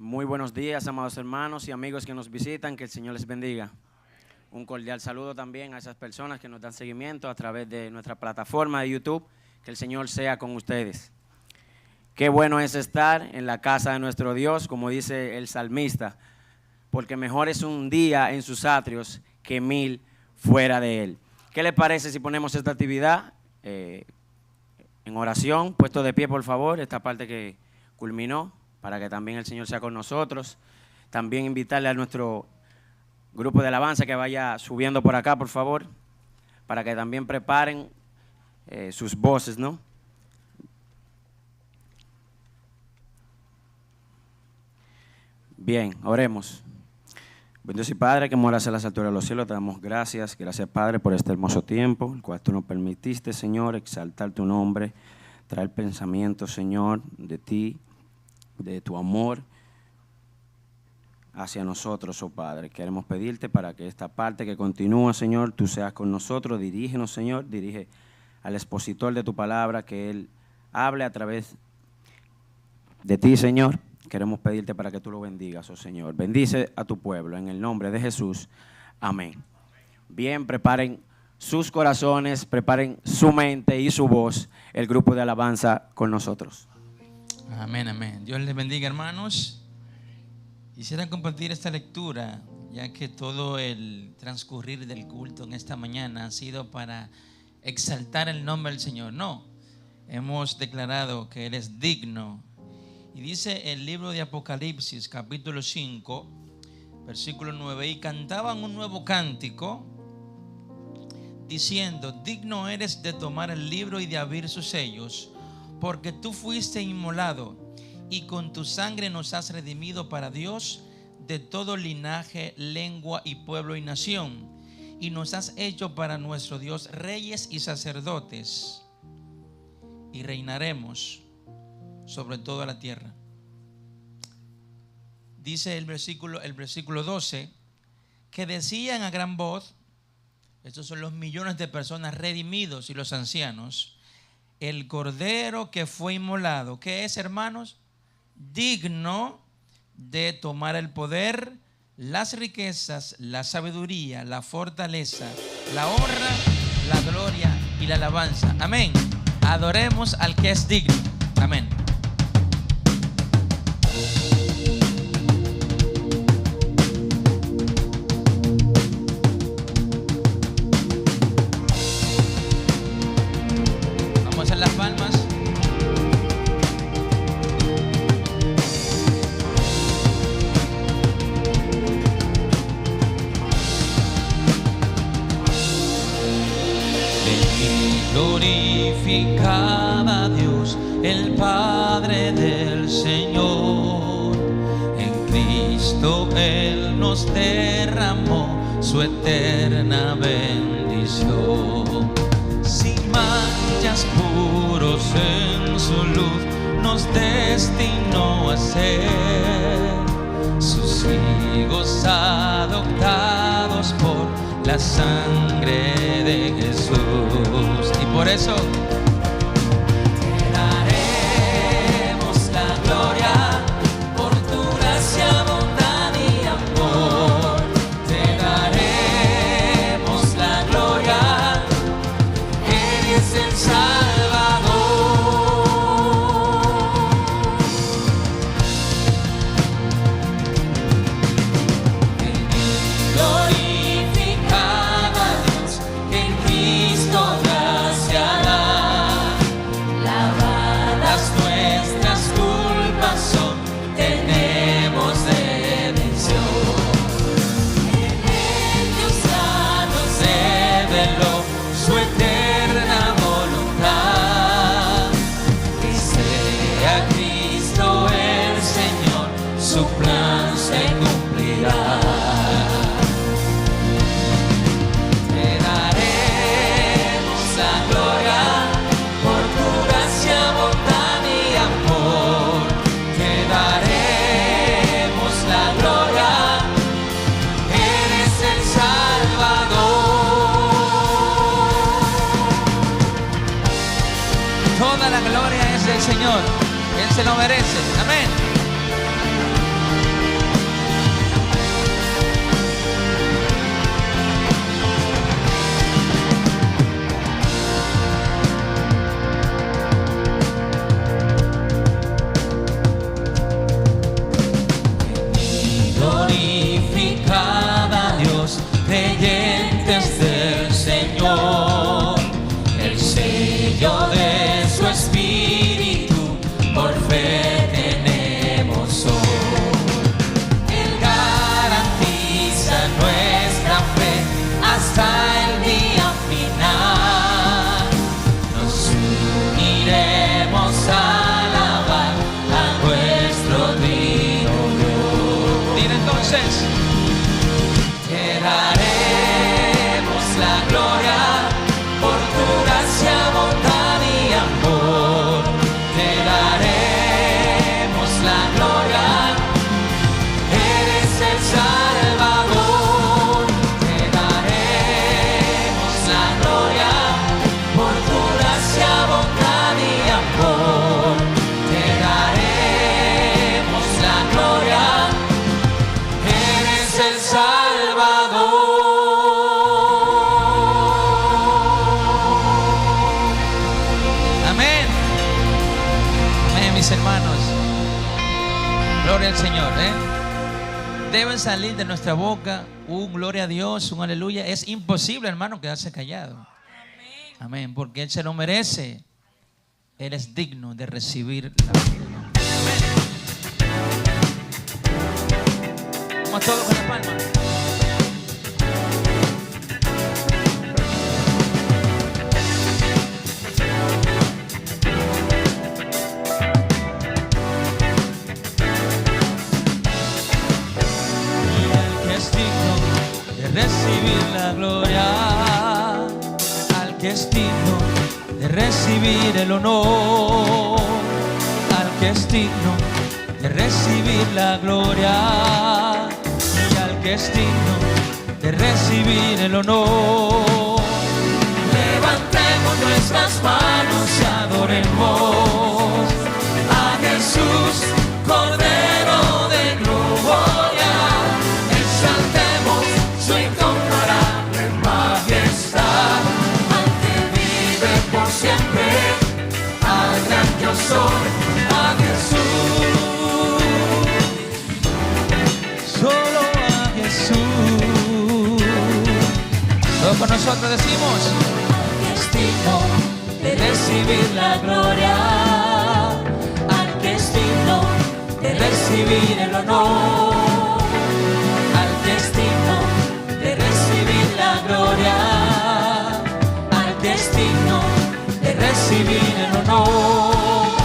Muy buenos días, amados hermanos y amigos que nos visitan, que el Señor les bendiga. Un cordial saludo también a esas personas que nos dan seguimiento a través de nuestra plataforma de YouTube. Que el Señor sea con ustedes. Qué bueno es estar en la casa de nuestro Dios, como dice el salmista, porque mejor es un día en sus atrios que 1000 fuera de él. ¿Qué les parece si ponemos esta actividad en oración? Puesto de pie, por favor, esta parte que culminó, para que también el Señor sea con nosotros. También invitarle a nuestro grupo de alabanza que vaya subiendo por acá, por favor, para que también preparen sus voces, ¿no? Bien, oremos. Buen Dios y Padre, que moras en las alturas de los cielos, te damos gracias. Gracias, Padre, por este hermoso tiempo, el cual tú nos permitiste, Señor, exaltar tu nombre, traer pensamientos, Señor, de ti, de tu amor hacia nosotros, oh Padre. Queremos pedirte para que esta parte que continúa, Señor, tú seas con nosotros. Dirígenos, Señor, dirige al expositor de tu palabra, que él hable a través de ti, Señor. Queremos pedirte para que tú lo bendigas, oh Señor. Bendice a tu pueblo en el nombre de Jesús. Amén. Bien, preparen sus corazones, preparen su mente y su voz, el grupo de alabanza con nosotros. Amén, amén. Dios les bendiga, hermanos. Quisiera compartir esta lectura, ya que todo el transcurrir del culto en esta mañana ha sido para exaltar el nombre del Señor. No, hemos declarado que Él es digno. Y dice el libro de Apocalipsis, capítulo 5, versículo 9: y cantaban un nuevo cántico, diciendo: digno eres de tomar el libro y de abrir sus sellos, porque tú fuiste inmolado, y con tu sangre nos has redimido para Dios de todo linaje, lengua y pueblo y nación, y nos has hecho para nuestro Dios reyes y sacerdotes, y reinaremos sobre toda la tierra. Dice el versículo 12, que decían a gran voz, estos son los millones de personas redimidos y los ancianos: el cordero que fue inmolado, ¿qué es, hermanos? Digno de tomar el poder, las riquezas, la sabiduría, la fortaleza, la honra, la gloria y la alabanza. Amén. Adoremos al que es digno. Amén. Vamos a las palmas. Glorificada a Dios, el Padre del Señor. En Cristo Él nos derramó su eterna bendición. Sin manchas, puros en su luz, nos destinó a ser sus hijos adoptados por la sangre de Jesús. Y por eso te daremos la gloria por tu gracia, bondad y amor. Te daremos la gloria, eres el Salvador. Glorificado a Dios, que en Cristo gracia da. Lavadas nuestras culpas son, tenemos redención. En Él Dios ya nos reveló su eterna voluntad. Que sea Cristo el Señor, su plan se cumplirá. Te daremos la gloria por tu gracia, bondad y amor. Te daremos la gloria, eres el Salvador. Toda la gloria es del Señor, Él se lo merece. Amén. voces. Te daremos la gloria por tu gracia, bondad y amor. Te daremos la gloria. Eres el Salvador. Te daremos la gloria por tu gracia, bondad y amor. Te daremos la gloria. Eres el Salvador. Amén. Amén, mis hermanos. Gloria al Señor, Deben salir de nuestra boca un gloria a Dios, un aleluya. Es imposible, hermano, quedarse callado. Amén, porque Él se lo merece. Él es digno de recibir la gloria. Amén. Vamos todos con la palma. Recibir la gloria, al que es digno de recibir el honor, al que es digno de recibir la gloria, y al que es digno de recibir el honor. Levantemos nuestras manos y adoremos a Jesús, Cordero de gloria. Exaltemos su incomparable majestad, al que vive por siempre, al gran yo soy, a Jesús, solo a Jesús. Todos con nosotros decimos: al que es digno de recibir la gloria, al que es digno de recibir el honor, al que es digno de recibir la gloria, al que es digno de recibir el honor.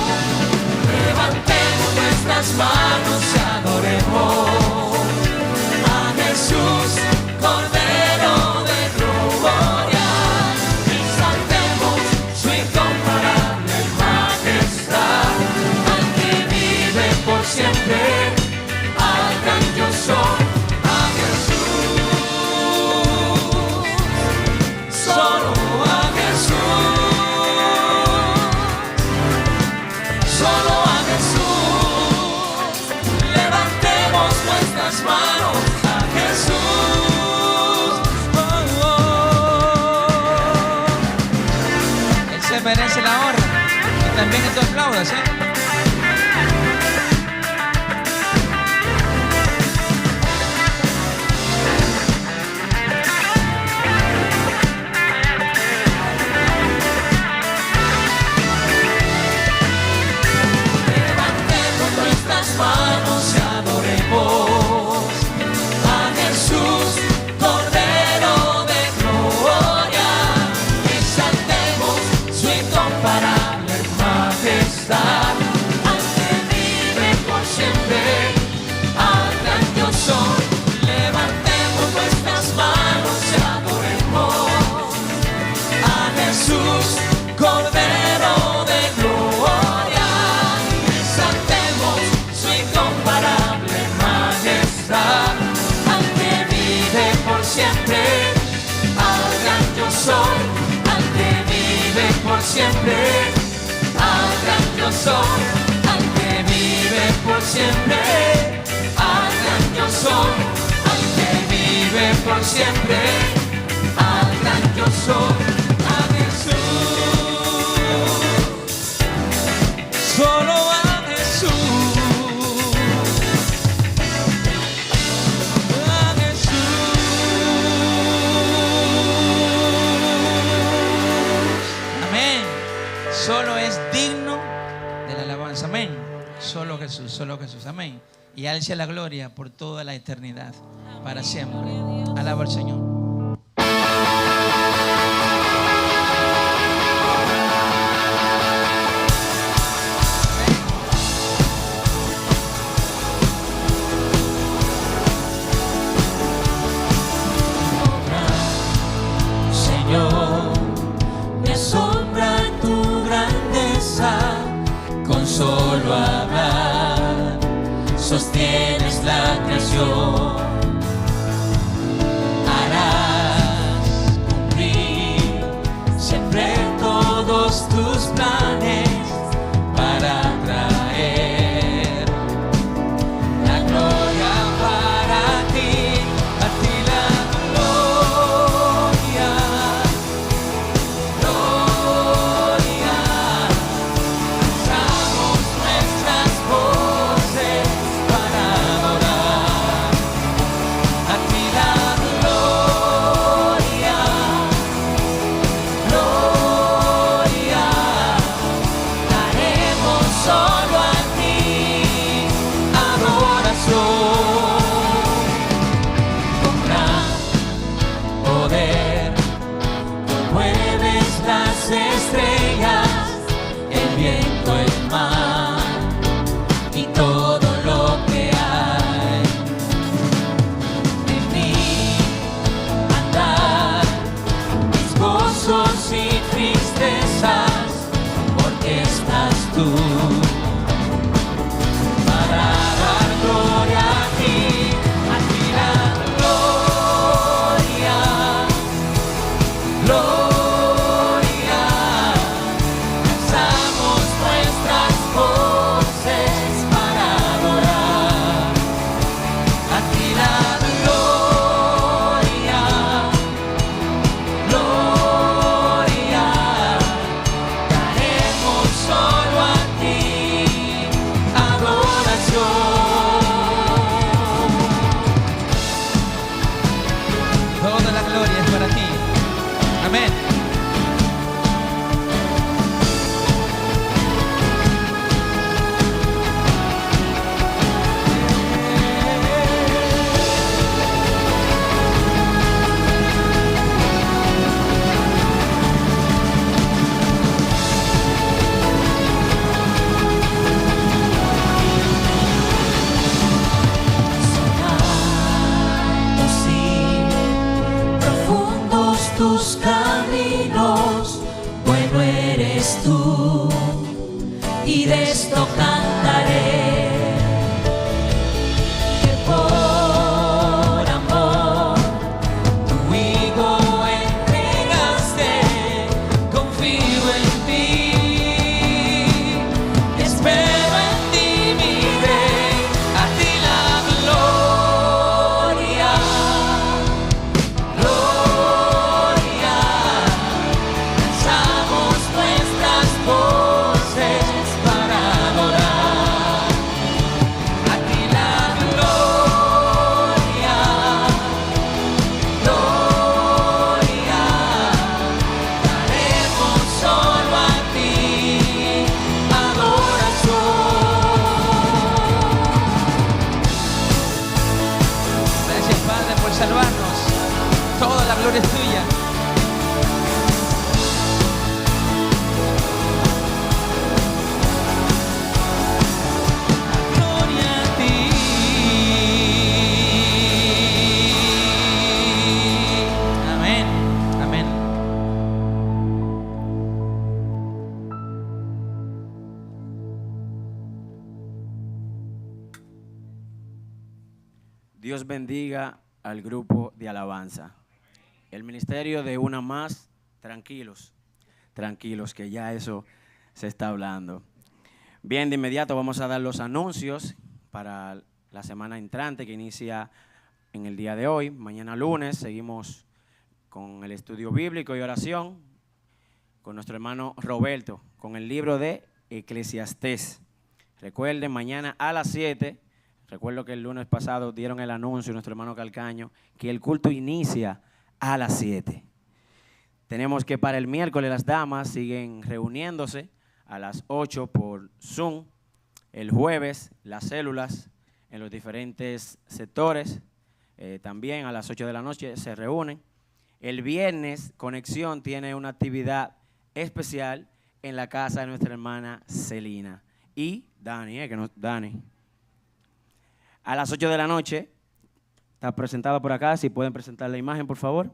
Levantemos nuestras manos y adoremos a Jesús, Cordero de gloria. Exaltemos su incomparable majestad, al que vive por siempre, al gran yo soy, a Jesús, solo a Jesús, solo a Jesús. Levantemos nuestras manos a Jesús. Oh, oh. Él se merece la honra y también que tú aplaudas, Levantemos nuestras manos y adoremos a Jesús, Cordero de gloria. Exaltemos su incomparable majestad, al que vive por siempre, al gran yo soy. Levantemos nuestras manos y adoremos a Jesús, Cordero de gloria. Exaltemos su incomparable majestad, al que vive por siempre, al gran yo soy, al que vive por siempre, al gran yo soy, al que vive por siempre, al gran yo soy, al que vive por siempre, al gran yo soy, a Jesús, solo a Jesús, a Jesús. Amén. Solo es digno de la alabanza. Amén. Solo Jesús. Amén. Y a Él sea la gloria por toda la eternidad, para siempre. Alaba al Señor. adoración. Harás cumplir siempre todos tus planes para traer la gloria para ti, a ti la gloria, gloria. Alzamos nuestras voces para adorar, a ti la gloria, gloria. Daremos solo a ti adoración. Con gran poder tú mueves las estrellas, el viento, el mar y todo lo que hay. En mí andar mis gozos y tristezas, porque estás tú. Para dar gloria a ti la gloria, gloria. Alzamos nuestras voces para adorar, a ti la gloria, gloria. Daremos solo a ti adoración. Toda la gloria es para ti. Amén. Profundos tus caminos, bueno eres tú, y de esto cantaré, que por amor tu hijo entregaste. Confío en ti, espero en ti, mi rey, a ti la gloria, gloria. Alzamos nuestras voces para adorar, a ti la gloria, gloria. Daremos solo a ti adoración. Gracias, Padre, por salvarnos. Toda la gloria es tuya. Gloria a ti. Amén. Amén. Dios bendiga al grupo de alabanza. El ministerio de Una Más, tranquilos, tranquilos, que ya eso se está hablando. Bien, de inmediato vamos a dar los anuncios para la semana entrante que inicia en el día de hoy. Mañana lunes seguimos con el estudio bíblico y oración con nuestro hermano Roberto, con el libro de Eclesiastés. Recuerden, mañana a las 7, recuerdo que el lunes pasado dieron el anuncio nuestro hermano Calcaño, que el culto inicia a las 7. Tenemos que para el miércoles las damas siguen reuniéndose a las 8 por Zoom. El jueves las células en los diferentes sectores también a las 8 de la noche se reúnen. El viernes Conexión tiene una actividad especial en la casa de nuestra hermana Celina y Dani, Dani. A las 8 de la noche está presentado por acá, si pueden presentar la imagen, por favor,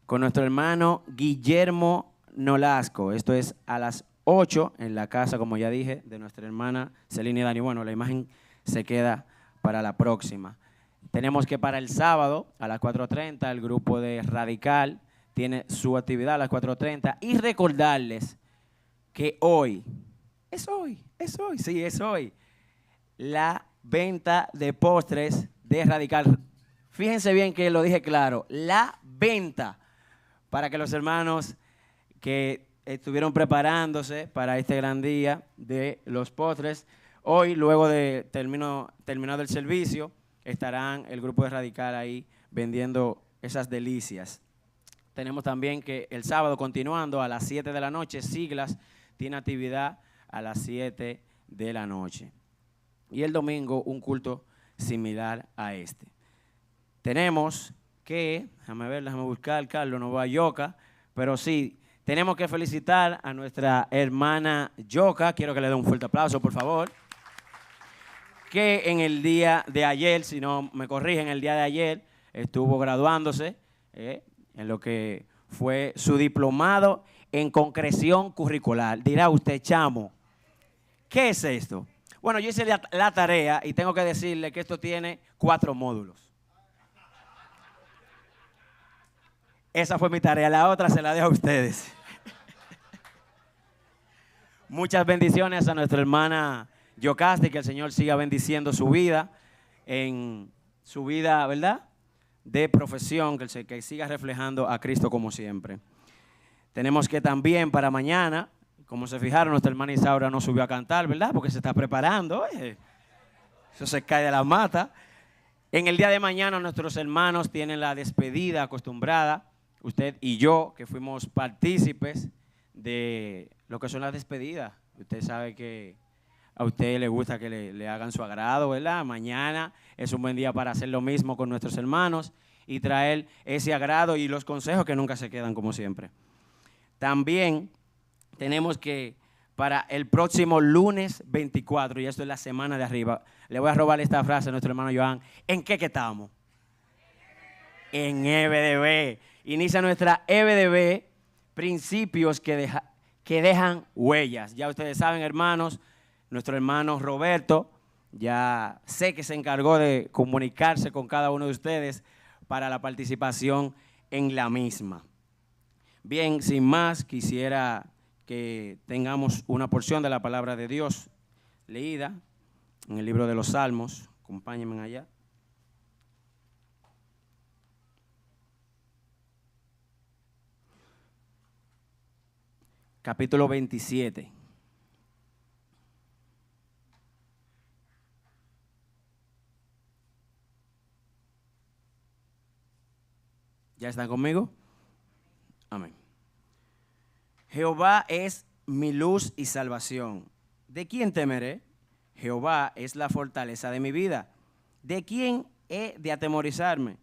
con nuestro hermano Guillermo Nolasco. Esto es a las 8 en la casa, como ya dije, de nuestra hermana Celina y Dani. Bueno, la imagen se queda para la próxima. Tenemos que para el sábado a las 4:30 el grupo de Radical tiene su actividad a las 4:30 y recordarles que hoy, la venta de postres de Radical. Fíjense bien que lo dije claro, la venta, para que los hermanos que estuvieron preparándose para este gran día de los postres, hoy, luego de terminado el servicio, estarán el grupo de Radical ahí vendiendo esas delicias. Tenemos también que el sábado, continuando a las 7 de la noche, Siglas tiene actividad a las 7 de la noche. Y el domingo un culto similar a este. Tenemos que, déjame buscar, Carlos no va a Yoka, pero sí, tenemos que felicitar a nuestra hermana Yoka. Quiero que le dé un fuerte aplauso, por favor. Que en el día de ayer, si no me corrigen, el día de ayer estuvo graduándose en lo que fue su diplomado en concreción curricular. Dirá usted, chamo, ¿qué es esto? Bueno, yo hice la tarea y tengo que decirle que esto tiene 4 módulos. Esa fue mi tarea, la otra se la dejo a ustedes. Muchas bendiciones a nuestra hermana Yocasti, que el Señor siga bendiciendo su vida, en su vida, ¿verdad?, de profesión, que siga reflejando a Cristo como siempre. Tenemos que también para mañana, como se fijaron, nuestra hermana Isaura no subió a cantar, ¿verdad?, porque se está preparando. Eso se cae de la mata. En el día de mañana nuestros hermanos tienen la despedida acostumbrada, usted y yo, que fuimos partícipes de lo que son las despedidas. Usted sabe que a usted le gusta que le hagan su agrado, ¿verdad? Mañana es un buen día para hacer lo mismo con nuestros hermanos y traer ese agrado y los consejos que nunca se quedan, como siempre. También tenemos que para el próximo lunes 24, y esto es la semana de arriba, le voy a robar esta frase a nuestro hermano Joan. ¿En qué que estamos? En EBDB. Inicia nuestra EBDB, principios que dejan huellas. Ya ustedes saben, hermanos, nuestro hermano Roberto, ya sé que se encargó de comunicarse con cada uno de ustedes para la participación en la misma. Bien, sin más, quisiera que tengamos una porción de la palabra de Dios leída en el libro de los Salmos. Acompáñenme allá. Capítulo 27. ¿Ya están conmigo? Amén. Jehová es mi luz y salvación. ¿De quién temeré? Jehová es la fortaleza de mi vida. ¿De quién he de atemorizarme?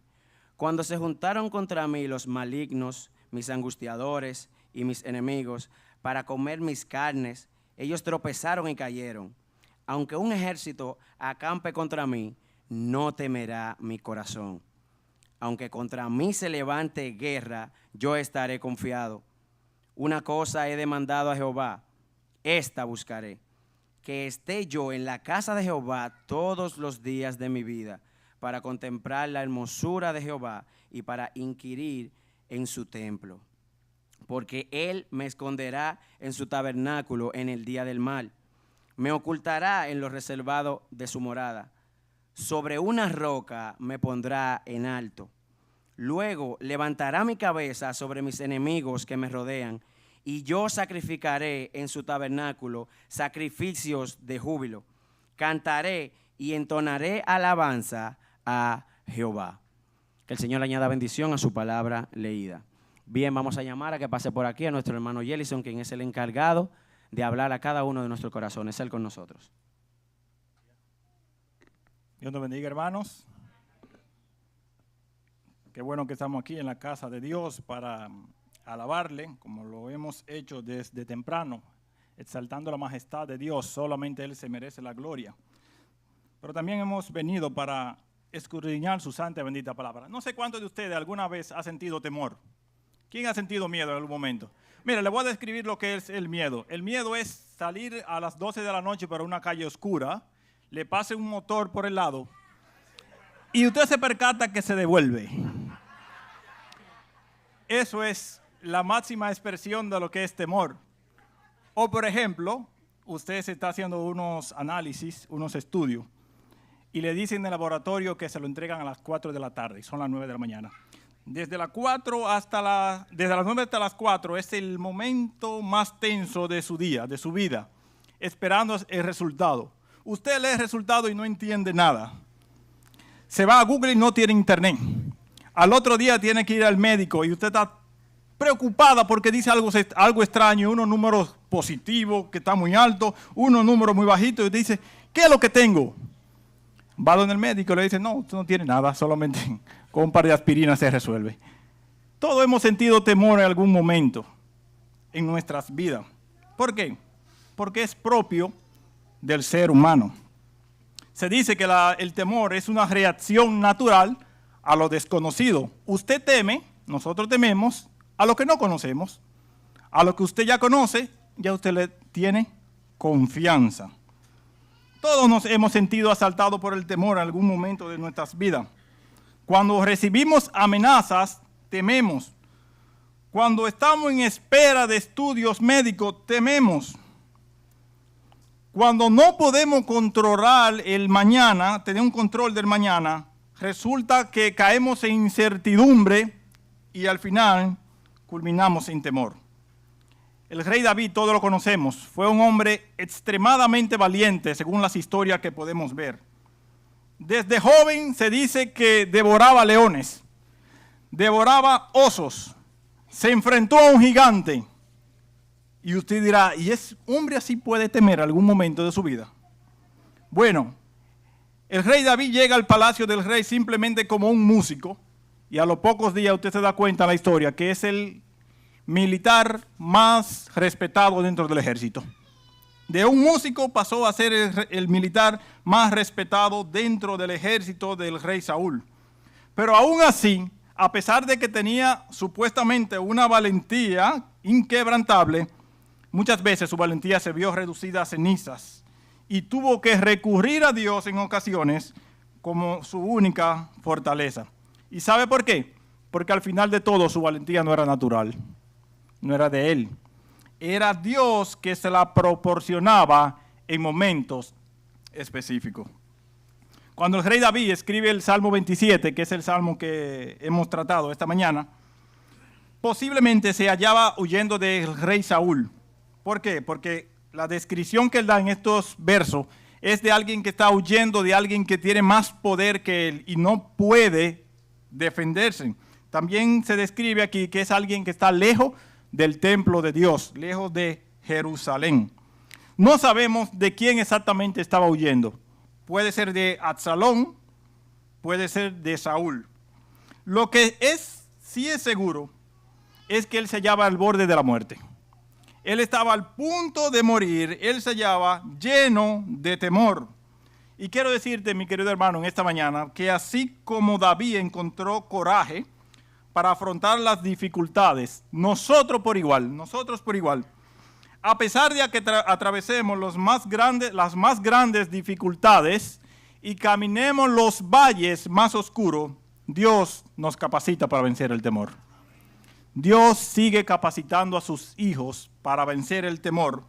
Cuando se juntaron contra mí los malignos, mis angustiadores y mis enemigos, para comer mis carnes, ellos tropezaron y cayeron. Aunque un ejército acampe contra mí, no temerá mi corazón. Aunque contra mí se levante guerra, yo estaré confiado. Una cosa he demandado a Jehová, esta buscaré, que esté yo en la casa de Jehová todos los días de mi vida, para contemplar la hermosura de Jehová y para inquirir en su templo. Porque él me esconderá en su tabernáculo en el día del mal. Me ocultará en lo reservado de su morada. Sobre una roca me pondrá en alto. Luego levantará mi cabeza sobre mis enemigos que me rodean, y yo sacrificaré en su tabernáculo sacrificios de júbilo. Cantaré y entonaré alabanza a Jehová. Que el Señor añada bendición a su palabra leída. Bien, vamos a llamar a que pase por aquí a nuestro hermano Yelison, quien es el encargado de hablar a cada uno de nuestros corazones. Él con nosotros. Dios nos bendiga, hermanos. Qué bueno que estamos aquí en la casa de Dios para alabarle, como lo hemos hecho desde temprano, exaltando la majestad de Dios. Solamente Él se merece la gloria. Pero también hemos venido para escudriñar su santa y bendita palabra. No sé cuántos de ustedes alguna vez ha sentido temor. ¿Quién ha sentido miedo en algún momento? Mira, le voy a describir lo que es el miedo. El miedo es salir a las 12 de la noche por una calle oscura, le pase un motor por el lado y usted se percata que se devuelve. Eso es la máxima expresión de lo que es temor. O por ejemplo, usted se está haciendo unos análisis, unos estudios, y le dicen en el laboratorio que se lo entregan a las 4 de la tarde, son las 9 de la mañana. Desde las 9 hasta las 4 es el momento más tenso de su día, de su vida, esperando el resultado. Usted lee el resultado y no entiende nada. Se va a Google y no tiene internet. Al otro día tiene que ir al médico y usted está preocupada porque dice algo extraño, unos números positivos que están muy altos, unos números muy bajitos, y dice, ¿qué es lo que tengo? Va donde el médico y le dice, no, usted no tiene nada, solamente con un par de aspirinas se resuelve. Todos hemos sentido temor en algún momento en nuestras vidas. ¿Por qué? Porque es propio del ser humano. Se dice que el temor es una reacción natural a lo desconocido. Usted teme, nosotros tememos a lo que no conocemos. A lo que usted ya conoce, ya usted le tiene confianza. Todos nos hemos sentido asaltados por el temor en algún momento de nuestras vidas. Cuando recibimos amenazas, tememos. Cuando estamos en espera de estudios médicos, tememos. Cuando no podemos controlar el mañana, tener un control del mañana, resulta que caemos en incertidumbre y al final culminamos en temor. El rey David, todos lo conocemos, fue un hombre extremadamente valiente según las historias que podemos ver. Desde joven se dice que devoraba leones, devoraba osos, se enfrentó a un gigante. Y usted dirá, ¿y ese hombre así puede temer algún momento de su vida? Bueno, el rey David llega al palacio del rey simplemente como un músico, y a los pocos días usted se da cuenta en la historia que es el militar más respetado dentro del ejército. De un músico pasó a ser el militar más respetado dentro del ejército del rey Saúl. Pero aún así, a pesar de que tenía supuestamente una valentía inquebrantable, muchas veces su valentía se vio reducida a cenizas y tuvo que recurrir a Dios en ocasiones como su única fortaleza. ¿Y sabe por qué? Porque al final de todo su valentía no era natural, no era de él. Era Dios que se la proporcionaba en momentos específicos. Cuando el rey David escribe el Salmo 27, que es el salmo que hemos tratado esta mañana, posiblemente se hallaba huyendo del rey Saúl. ¿Por qué? Porque la descripción que él da en estos versos es de alguien que está huyendo de alguien que tiene más poder que él y no puede defenderse. También se describe aquí que es alguien que está lejos del templo de Dios, lejos de Jerusalén. No sabemos de quién exactamente estaba huyendo. Puede ser de Absalón, puede ser de Saúl. Lo que sí es seguro es que él se hallaba al borde de la muerte. Él estaba al punto de morir, él se hallaba lleno de temor. Y quiero decirte, mi querido hermano, en esta mañana, que así como David encontró coraje para afrontar las dificultades, nosotros por igual, a pesar de que atravesemos las más grandes dificultades y caminemos los valles más oscuros, Dios nos capacita para vencer el temor. Dios sigue capacitando a sus hijos para vencer el temor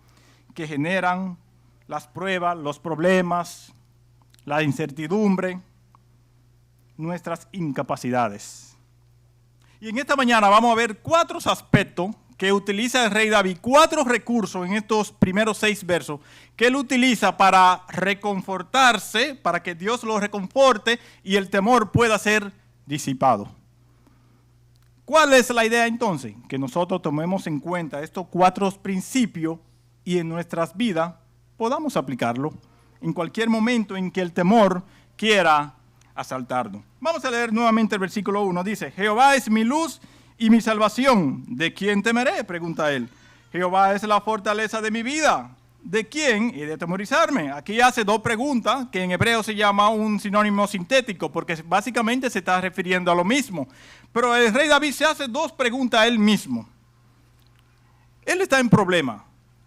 que generan las pruebas, los problemas, la incertidumbre, nuestras incapacidades. Y en esta mañana vamos a ver 4 aspectos que utiliza el rey David, 4 recursos en estos primeros 6 versos que él utiliza para reconfortarse, para que Dios lo reconforte y el temor pueda ser disipado. ¿Cuál es la idea entonces? Que nosotros tomemos en cuenta estos 4 principios y en nuestras vidas podamos aplicarlo en cualquier momento en que el temor quiera asaltarnos. Vamos a leer nuevamente el versículo 1. Dice, Jehová es mi luz y mi salvación. ¿De quién temeré?, pregunta él. Jehová es la fortaleza de mi vida. ¿De quién he de atemorizarme? Aquí hace 2 preguntas que en hebreo se llama un sinónimo sintético porque básicamente se está refiriendo a lo mismo. Pero el rey David se hace 2 preguntas a él mismo. Él está en problema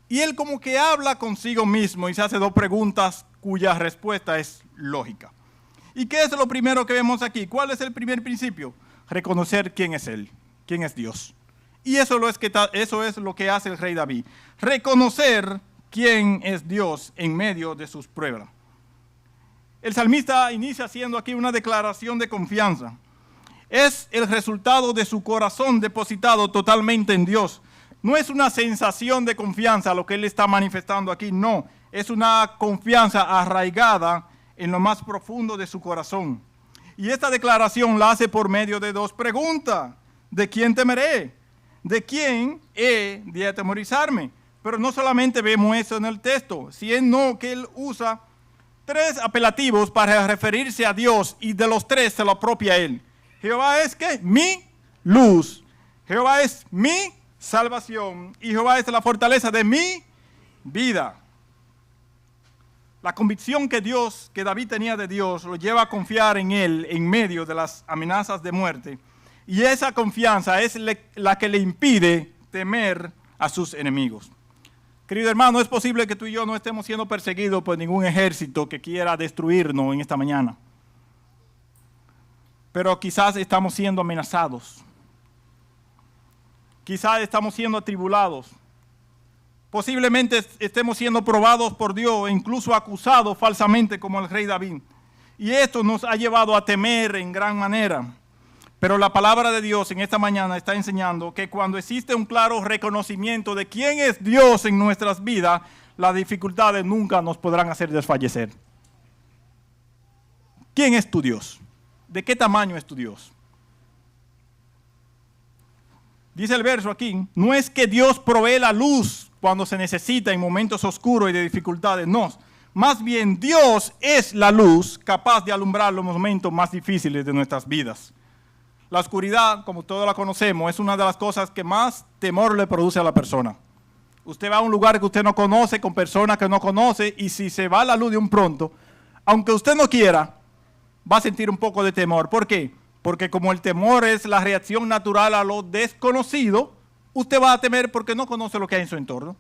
y él como que habla consigo mismo y se hace 2 preguntas cuya respuesta es lógica. ¿Y qué es lo primero que vemos aquí? ¿Cuál es el primer principio? Reconocer quién es Él, quién es Dios. Y eso es lo que hace el rey David. Reconocer quién es Dios en medio de sus pruebas. El salmista inicia haciendo aquí una declaración de confianza. Es el resultado de su corazón depositado totalmente en Dios. No es una sensación de confianza lo que él está manifestando aquí, no. Es una confianza arraigada en lo más profundo de su corazón. Y esta declaración la hace por medio de dos preguntas. ¿De quién temeré? ¿De quién he de atemorizarme? Pero no solamente vemos eso en el texto, sino que él usa tres apelativos para referirse a Dios y de los tres se lo apropia él. Jehová es ¿qué? Mi luz. Jehová es mi salvación y Jehová es la fortaleza de mi vida. La convicción que David tenía de Dios lo lleva a confiar en Él en medio de las amenazas de muerte. Y esa confianza es la que le impide temer a sus enemigos. Querido hermano, es posible que tú y yo no estemos siendo perseguidos por ningún ejército que quiera destruirnos en esta mañana. Pero quizás estamos siendo amenazados. Quizás estamos siendo atribulados. Posiblemente estemos siendo probados por Dios e incluso acusados falsamente como el rey David. Y esto nos ha llevado a temer en gran manera. Pero la palabra de Dios en esta mañana está enseñando que cuando existe un claro reconocimiento de quién es Dios en nuestras vidas, las dificultades nunca nos podrán hacer desfallecer. ¿Quién es tu Dios? ¿De qué tamaño es tu Dios? Dice el verso aquí, no es que Dios provee la luz cuando se necesita en momentos oscuros y de dificultades, no. Más bien Dios es la luz capaz de alumbrar los momentos más difíciles de nuestras vidas. La oscuridad, como todos la conocemos, es una de las cosas que más temor le produce a la persona. Usted va a un lugar que usted no conoce, con personas que no conoce, y si se va la luz de un pronto, aunque usted no quiera, va a sentir un poco de temor. ¿Por qué? Porque como el temor es la reacción natural a lo desconocido, usted va a temer porque no conoce lo que hay en su entorno.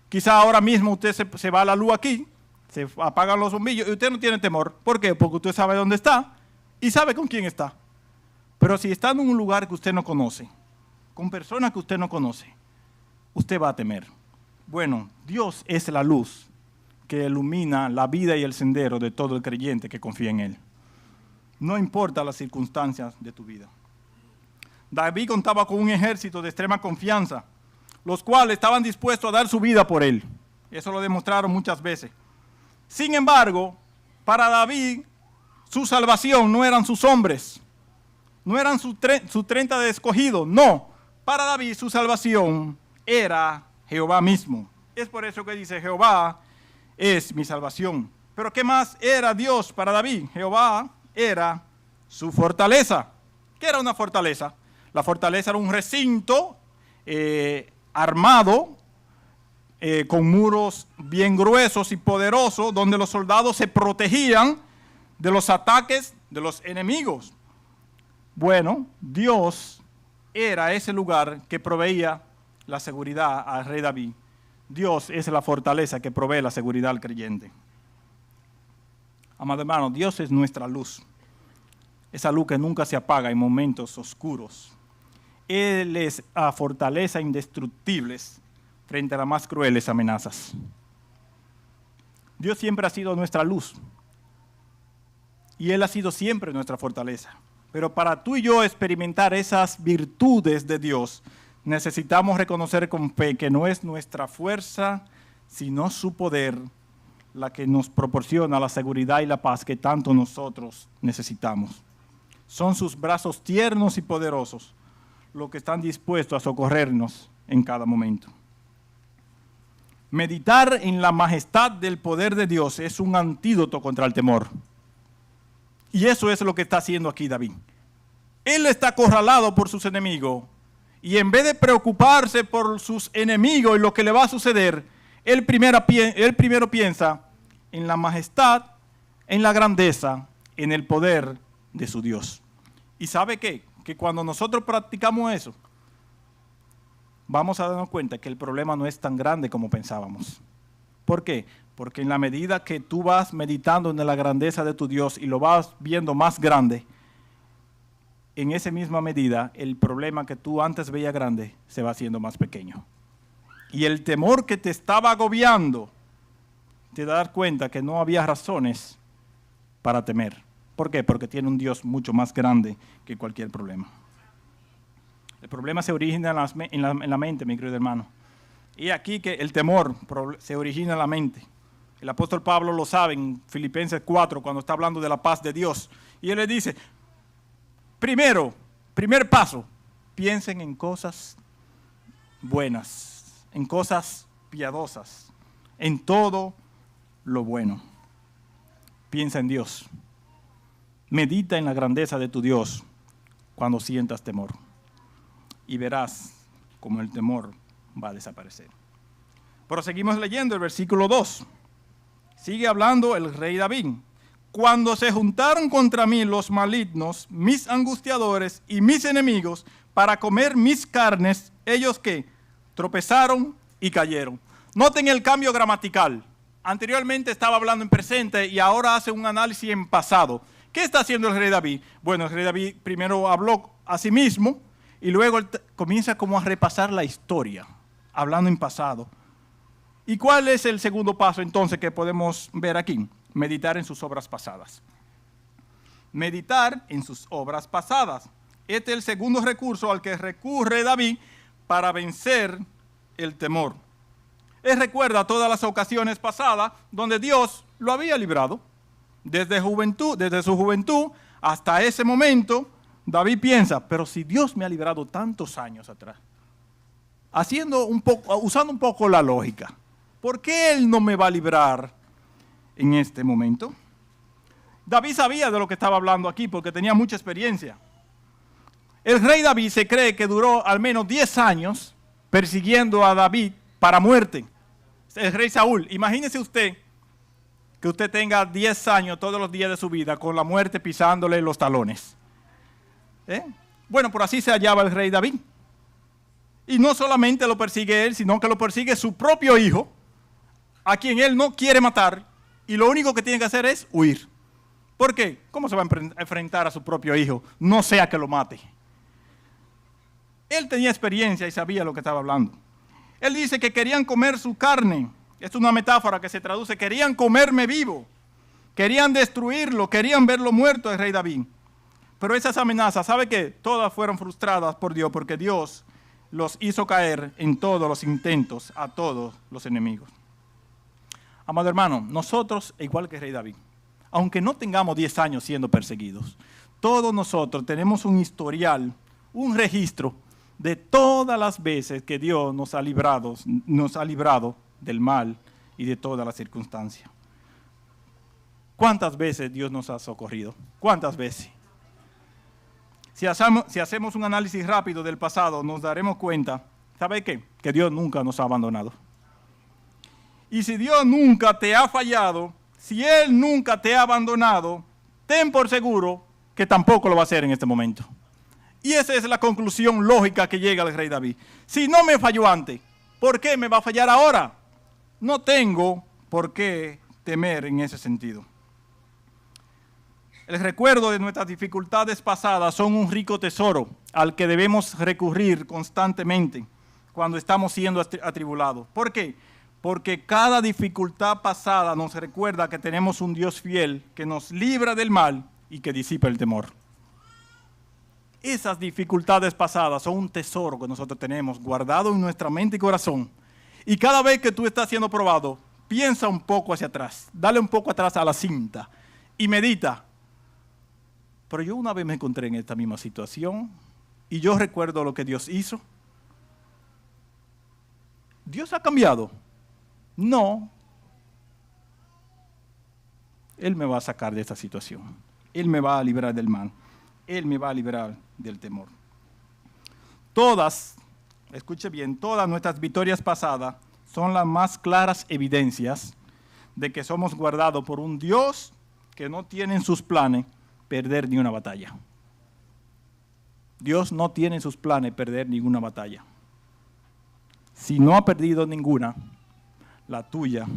Quizá ahora mismo usted se va a la luz aquí, se apagan los bombillos y usted no tiene temor. ¿Por qué? Porque usted sabe dónde está y sabe con quién está. Pero si está en un lugar que usted no conoce, con personas que usted no conoce, usted va a temer. Bueno, Dios es la luz que ilumina la vida y el sendero de todo el creyente que confía en Él. No importa las circunstancias de tu vida. David contaba con un ejército de extrema confianza, los cuales estaban dispuestos a dar su vida por él. Eso lo demostraron muchas veces. Sin embargo, para David, su salvación no eran sus hombres, no eran sus 30 de escogidos, no. Para David su salvación era Jehová mismo. Es por eso que dice, Jehová es mi salvación. Pero ¿qué más era Dios para David? Jehová era su fortaleza. ¿Qué era una fortaleza? La fortaleza era un recinto armado con muros bien gruesos y poderosos donde los soldados se protegían de los ataques de los enemigos. Bueno, Dios era ese lugar que proveía la seguridad al rey David. Dios es la fortaleza que provee la seguridad al creyente. Amado hermano, Dios es nuestra luz. Esa luz que nunca se apaga en momentos oscuros. Él es la fortaleza indestructible frente a las más crueles amenazas. Dios siempre ha sido nuestra luz. Y Él ha sido siempre nuestra fortaleza. Pero para tú y yo experimentar esas virtudes de Dios, necesitamos reconocer con fe que no es nuestra fuerza, sino su poder, la que nos proporciona la seguridad y la paz que tanto nosotros necesitamos. Son sus brazos tiernos y poderosos los que están dispuestos a socorrernos en cada momento. Meditar en la majestad del poder de Dios es un antídoto contra el temor. Y eso es lo que está haciendo aquí David. Él está acorralado por sus enemigos y en vez de preocuparse por sus enemigos y lo que le va a suceder, él primero piensa en la majestad, en la grandeza, en el poder de su Dios. ¿Y sabe qué? Que cuando nosotros practicamos eso, vamos a darnos cuenta que el problema no es tan grande como pensábamos. ¿Por qué? Porque en la medida que tú vas meditando en la grandeza de tu Dios y lo vas viendo más grande, en esa misma medida el problema que tú antes veías grande se va haciendo más pequeño. Y el temor que te estaba agobiando, te das cuenta que no había razones para temer. ¿Por qué? Porque tiene un Dios mucho más grande que cualquier problema. El problema se origina en la mente, mi querido hermano. Y aquí que el temor se origina en la mente. El apóstol Pablo lo sabe en Filipenses 4, cuando está hablando de la paz de Dios. Y él le dice, primer paso, piensen en cosas buenas, en cosas piadosas, en todo lo bueno. Piensa en Dios. Medita en la grandeza de tu Dios cuando sientas temor. Y verás cómo el temor va a desaparecer. Pero seguimos leyendo el versículo 2. Sigue hablando el rey David. Cuando se juntaron contra mí los malignos, mis angustiadores y mis enemigos, para comer mis carnes, ellos ¿qué? Tropezaron y cayeron. Noten el cambio gramatical. Anteriormente estaba hablando en presente y ahora hace un análisis en pasado. ¿Qué está haciendo el rey David? Bueno, el rey David primero habló a sí mismo y luego comienza como a repasar la historia, hablando en pasado. ¿Y cuál es el segundo paso entonces que podemos ver aquí? Meditar en sus obras pasadas. Meditar en sus obras pasadas. Este es el segundo recurso al que recurre David para vencer el temor. Él recuerda todas las ocasiones pasadas donde Dios lo había librado. Desde su juventud hasta ese momento, David piensa, pero si Dios me ha librado tantos años atrás, usando un poco la lógica, ¿por qué Él no me va a librar en este momento? David sabía de lo que estaba hablando aquí porque tenía mucha experiencia. El rey David se cree que duró al menos 10 años persiguiendo a David para muerte. El rey Saúl, imagínese usted que usted tenga 10 años todos los días de su vida con la muerte pisándole los talones. Bueno, por así se hallaba el rey David. Y no solamente lo persigue él, sino que lo persigue su propio hijo, a quien él no quiere matar, y lo único que tiene que hacer es huir. ¿Por qué? ¿Cómo se va a enfrentar a su propio hijo? No sea que lo mate. Él tenía experiencia y sabía lo que estaba hablando. Él dice que querían comer su carne. Es una metáfora que se traduce, querían comerme vivo. Querían destruirlo, querían verlo muerto el rey David. Pero esas amenazas, ¿sabe qué? Todas fueron frustradas por Dios, porque Dios los hizo caer en todos los intentos a todos los enemigos. Amado hermano, nosotros, igual que el rey David, aunque no tengamos 10 años siendo perseguidos, todos nosotros tenemos un historial, un registro de todas las veces que Dios nos ha librado del mal y de todas las circunstancias. ¿Cuántas veces Dios nos ha socorrido? ¿Cuántas veces? Si hacemos un análisis rápido del pasado, nos daremos cuenta, ¿sabe qué? Que Dios nunca nos ha abandonado. Y si Dios nunca te ha fallado, si Él nunca te ha abandonado, ten por seguro que tampoco lo va a hacer en este momento. Y esa es la conclusión lógica que llega el rey David. Si no me falló antes, ¿por qué me va a fallar ahora? No tengo por qué temer en ese sentido. El recuerdo de nuestras dificultades pasadas son un rico tesoro al que debemos recurrir constantemente cuando estamos siendo atribulados. ¿Por qué? Porque cada dificultad pasada nos recuerda que tenemos un Dios fiel que nos libra del mal y que disipa el temor. Esas dificultades pasadas son un tesoro que nosotros tenemos guardado en nuestra mente y corazón. Y cada vez que tú estás siendo probado, piensa un poco hacia atrás, dale un poco atrás a la cinta y medita. Pero yo una vez me encontré en esta misma situación y yo recuerdo lo que Dios hizo. ¿Dios ha cambiado? No. Él me va a sacar de esta situación. Él me va a librar del mal. Él me va a librar del temor. Escuche bien, todas nuestras victorias pasadas son las más claras evidencias de que somos guardados por un Dios que no tiene en sus planes perder ni una batalla. Dios no tiene en sus planes perder ninguna batalla. Si no ha perdido ninguna, la tuya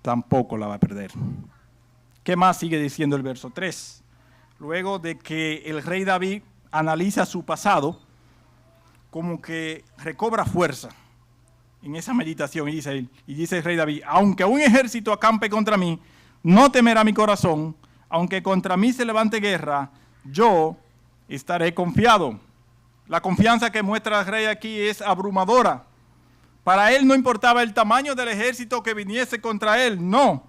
tampoco la va a perder. ¿Qué más sigue diciendo el verso 3? Luego de que el rey David analiza su pasado, como que recobra fuerza en esa meditación y dice el rey David: aunque un ejército acampe contra mí, no temerá mi corazón, aunque contra mí se levante guerra, yo estaré confiado. La confianza que muestra el rey aquí es abrumadora. Para él no importaba el tamaño del ejército que viniese contra él, no.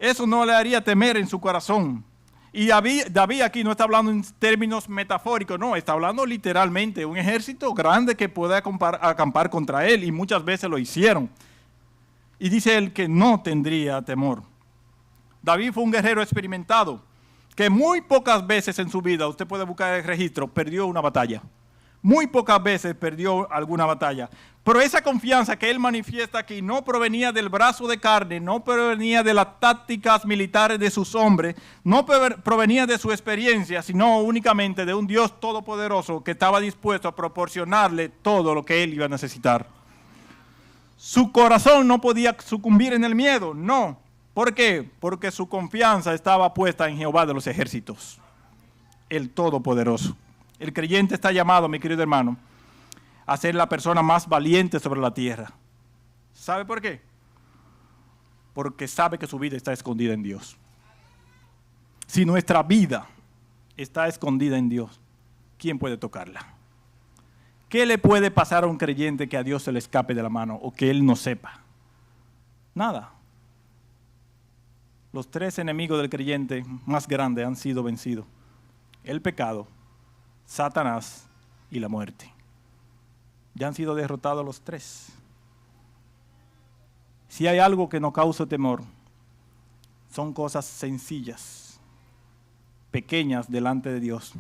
Eso no le haría temer en su corazón. Y David aquí no está hablando en términos metafóricos, no, está hablando literalmente, un ejército grande que puede acampar contra él, y muchas veces lo hicieron. Y dice él que no tendría temor. David fue un guerrero experimentado, que muy pocas veces en su vida, usted puede buscar el registro, perdió una batalla. Muy pocas veces perdió alguna batalla. Pero esa confianza que él manifiesta aquí no provenía del brazo de carne, no provenía de las tácticas militares de sus hombres, no provenía de su experiencia, sino únicamente de un Dios todopoderoso que estaba dispuesto a proporcionarle todo lo que él iba a necesitar. Su corazón no podía sucumbir en el miedo, no. ¿Por qué? Porque su confianza estaba puesta en Jehová de los ejércitos, el Todopoderoso. El creyente está llamado, mi querido hermano, a ser la persona más valiente sobre la tierra. ¿Sabe por qué? Porque sabe que su vida está escondida en Dios. Si nuestra vida está escondida en Dios, ¿quién puede tocarla? ¿Qué le puede pasar a un creyente que a Dios se le escape de la mano o que él no sepa? Nada. Los tres enemigos del creyente más grandes han sido vencidos: el pecado, Satanás y la muerte. Ya han sido derrotados los tres. Si hay algo que no causa temor, son cosas sencillas, pequeñas delante de Dios,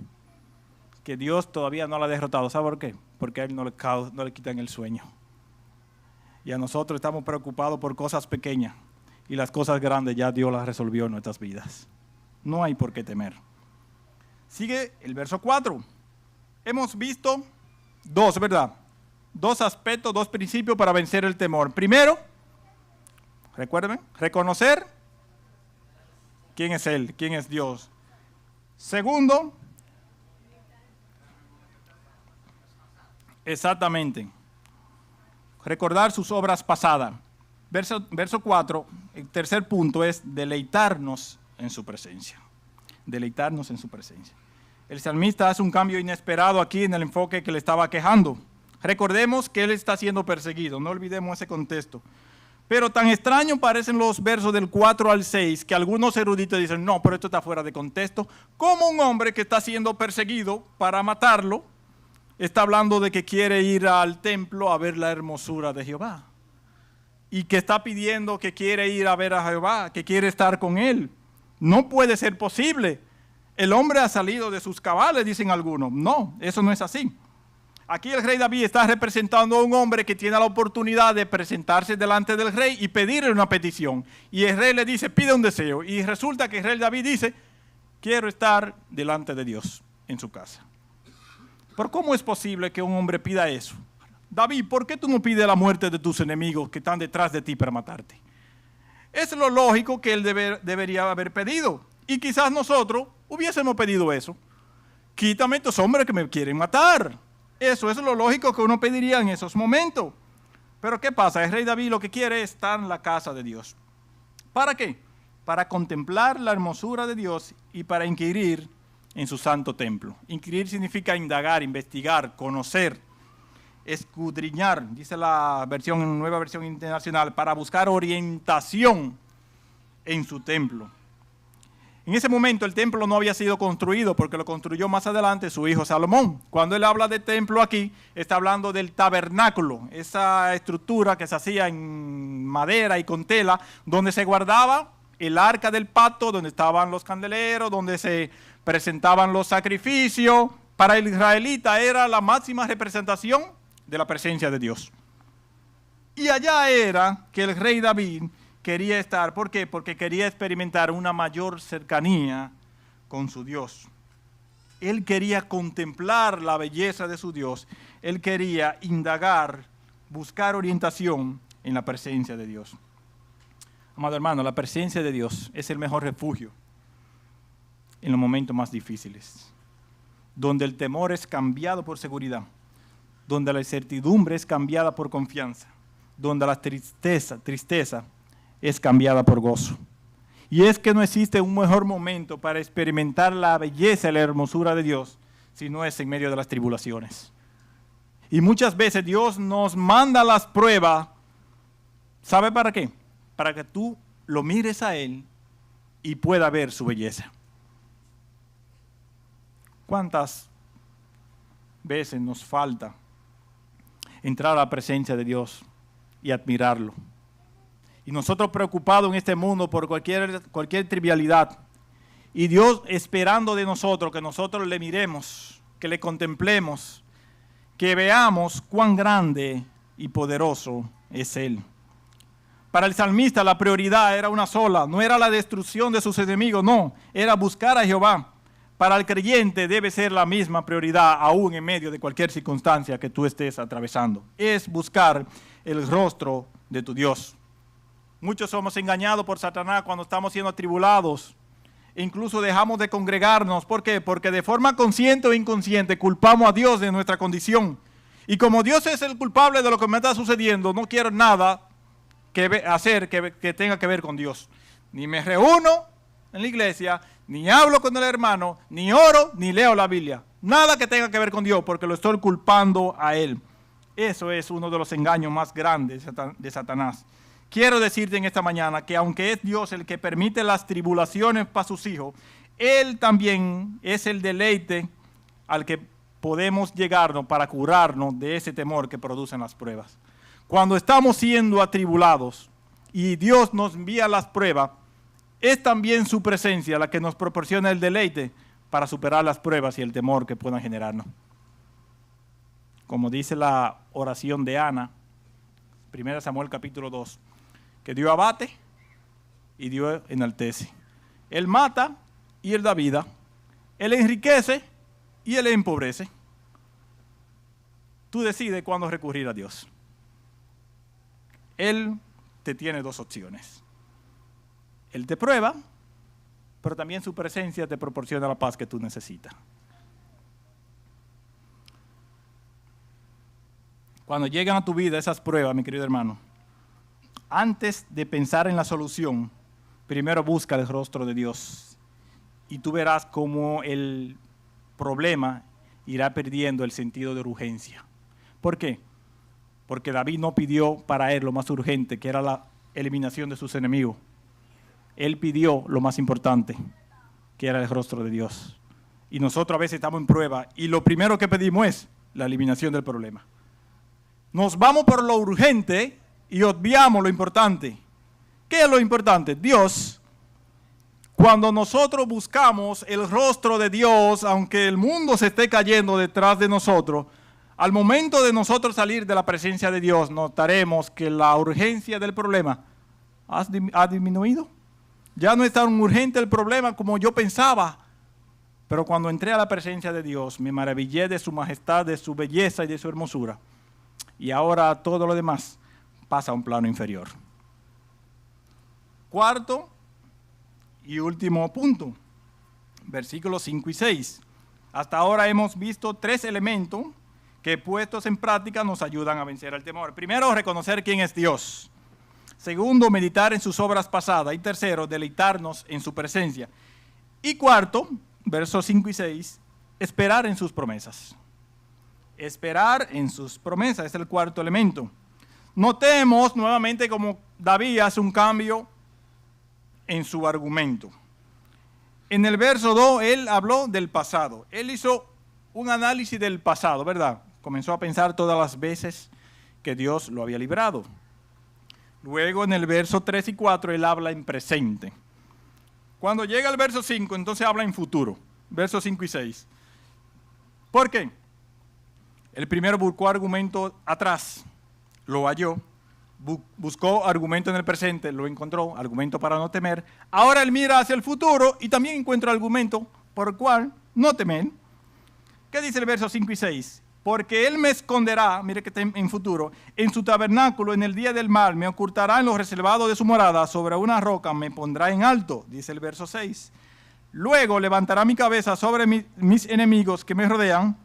que Dios todavía no la ha derrotado. ¿Sabe por qué? Porque a Él no le quitan el sueño. Y a nosotros estamos preocupados por cosas pequeñas, y las cosas grandes ya Dios las resolvió en nuestras vidas. No hay por qué temer. Sigue el verso 4. Hemos visto dos, ¿verdad? Dos aspectos, dos principios para vencer el temor. Primero, recuerden, reconocer quién es Él, quién es Dios. Segundo, exactamente, recordar sus obras pasadas. Verso 4, el tercer punto es deleitarnos en su presencia. Deleitarnos en su presencia. El salmista hace un cambio inesperado aquí en el enfoque que le estaba quejando. Recordemos que él está siendo perseguido, no olvidemos ese contexto. Pero tan extraño parecen los versos del 4 al 6 que algunos eruditos dicen: no, pero esto está fuera de contexto. ¿Cómo un hombre que está siendo perseguido para matarlo está hablando de que quiere ir al templo a ver la hermosura de Jehová? Y que está pidiendo que quiere ir a ver a Jehová, que quiere estar con él. No puede ser posible. El hombre ha salido de sus cabales, dicen algunos. No, eso no es así. Aquí el rey David está representando a un hombre que tiene la oportunidad de presentarse delante del rey y pedirle una petición. Y el rey le dice: pide un deseo. Y resulta que el rey David dice: quiero estar delante de Dios en su casa. ¿Pero cómo es posible que un hombre pida eso? David, ¿por qué tú no pides la muerte de tus enemigos que están detrás de ti para matarte? Es lo lógico que él debería haber pedido. Y quizás nosotros hubiésemos pedido eso. Quítame estos hombres que me quieren matar. Eso es lo lógico que uno pediría en esos momentos. Pero ¿qué pasa? El rey David lo que quiere es estar en la casa de Dios. ¿Para qué? Para contemplar la hermosura de Dios y para inquirir en su santo templo. Inquirir significa indagar, investigar, conocer, escudriñar, dice la nueva versión internacional, para buscar orientación en su templo. En ese momento el templo no había sido construido porque lo construyó más adelante su hijo Salomón. Cuando él habla de templo aquí, está hablando del tabernáculo, esa estructura que se hacía en madera y con tela, donde se guardaba el arca del pacto, donde estaban los candeleros, donde se presentaban los sacrificios. Para el israelita era la máxima representación de la presencia de Dios. Y allá era que el rey David quería estar. ¿Por qué? Porque quería experimentar una mayor cercanía con su Dios. Él quería contemplar la belleza de su Dios. Él quería indagar, buscar orientación en la presencia de Dios. Amado hermano, la presencia de Dios es el mejor refugio en los momentos más difíciles, donde el temor es cambiado por seguridad, donde la incertidumbre es cambiada por confianza, donde la tristeza es cambiada por gozo. Y es que no existe un mejor momento para experimentar la belleza y la hermosura de Dios si no es en medio de las tribulaciones. Y muchas veces Dios nos manda las pruebas, ¿sabe para qué? Para que tú lo mires a Él y pueda ver su belleza. ¿Cuántas veces nos falta entrar a la presencia de Dios y admirarlo? Y nosotros preocupados en este mundo por cualquier trivialidad. Y Dios esperando de nosotros que nosotros le miremos, que le contemplemos, que veamos cuán grande y poderoso es Él. Para el salmista la prioridad era una sola, no era la destrucción de sus enemigos, no, era buscar a Jehová. Para el creyente debe ser la misma prioridad aún en medio de cualquier circunstancia que tú estés atravesando. Es buscar el rostro de tu Dios. Muchos somos engañados por Satanás cuando estamos siendo atribulados. Incluso dejamos de congregarnos. ¿Por qué? Porque de forma consciente o inconsciente culpamos a Dios de nuestra condición. Y como Dios es el culpable de lo que me está sucediendo, no quiero nada que hacer que tenga que ver con Dios. Ni me reúno en la iglesia, ni hablo con el hermano, ni oro, ni leo la Biblia. Nada que tenga que ver con Dios, porque lo estoy culpando a Él. Eso es uno de los engaños más grandes de Satanás. Quiero decirte en esta mañana que aunque es Dios el que permite las tribulaciones para sus hijos, Él también es el deleite al que podemos llegarnos para curarnos de ese temor que producen las pruebas. Cuando estamos siendo atribulados y Dios nos envía las pruebas, es también su presencia la que nos proporciona el deleite para superar las pruebas y el temor que puedan generarnos. Como dice la oración de Ana, 1 Samuel capítulo 2, que Dios abate y Dios enaltece. Él mata y Él da vida. Él enriquece y Él empobrece. Tú decides cuándo recurrir a Dios. Él te tiene dos opciones. Él te prueba, pero también su presencia te proporciona la paz que tú necesitas. Cuando llegan a tu vida esas pruebas, mi querido hermano, antes de pensar en la solución, primero busca el rostro de Dios y tú verás cómo el problema irá perdiendo el sentido de urgencia. ¿Por qué? Porque David no pidió para él lo más urgente, que era la eliminación de sus enemigos. Él pidió lo más importante, que era el rostro de Dios. Y nosotros a veces estamos en prueba y lo primero que pedimos es la eliminación del problema. Nos vamos por lo urgente y obviamos lo importante. ¿Qué es lo importante? Dios. Cuando nosotros buscamos el rostro de Dios, aunque el mundo se esté cayendo detrás de nosotros, al momento de nosotros salir de la presencia de Dios, notaremos que la urgencia del problema ha disminuido. Ya no es tan urgente el problema como yo pensaba. Pero cuando entré a la presencia de Dios, me maravillé de su majestad, de su belleza y de su hermosura. Y ahora todo lo demás pasa a un plano inferior. Cuarto y último punto, versículos 5 y 6. Hasta ahora hemos visto 3 elementos que puestos en práctica nos ayudan a vencer el temor. Primero, reconocer quién es Dios. Segundo, meditar en sus obras pasadas. Y tercero, deleitarnos en su presencia. Y cuarto, versos 5 y 6, esperar en sus promesas. Esperar en sus promesas es el cuarto elemento. Notemos nuevamente como David hace un cambio en su argumento. En el verso 2, él habló del pasado. Él hizo un análisis del pasado, ¿verdad? Comenzó a pensar todas las veces que Dios lo había librado. Luego en el verso 3 y 4, él habla en presente. Cuando llega al verso 5, entonces habla en futuro. Versos 5 y 6. ¿Por qué? El primero buscó argumento atrás, lo halló. Buscó argumento en el presente, lo encontró, argumento para no temer. Ahora él mira hacia el futuro y también encuentra argumento por el cual no temer. ¿Qué dice el verso 5 y 6? porque él me esconderá, mire que está en futuro, en su tabernáculo en el día del mal, me ocultará en los reservados de su morada, sobre una roca me pondrá en alto, dice el verso 6. Luego levantará mi cabeza sobre mis enemigos que me rodean,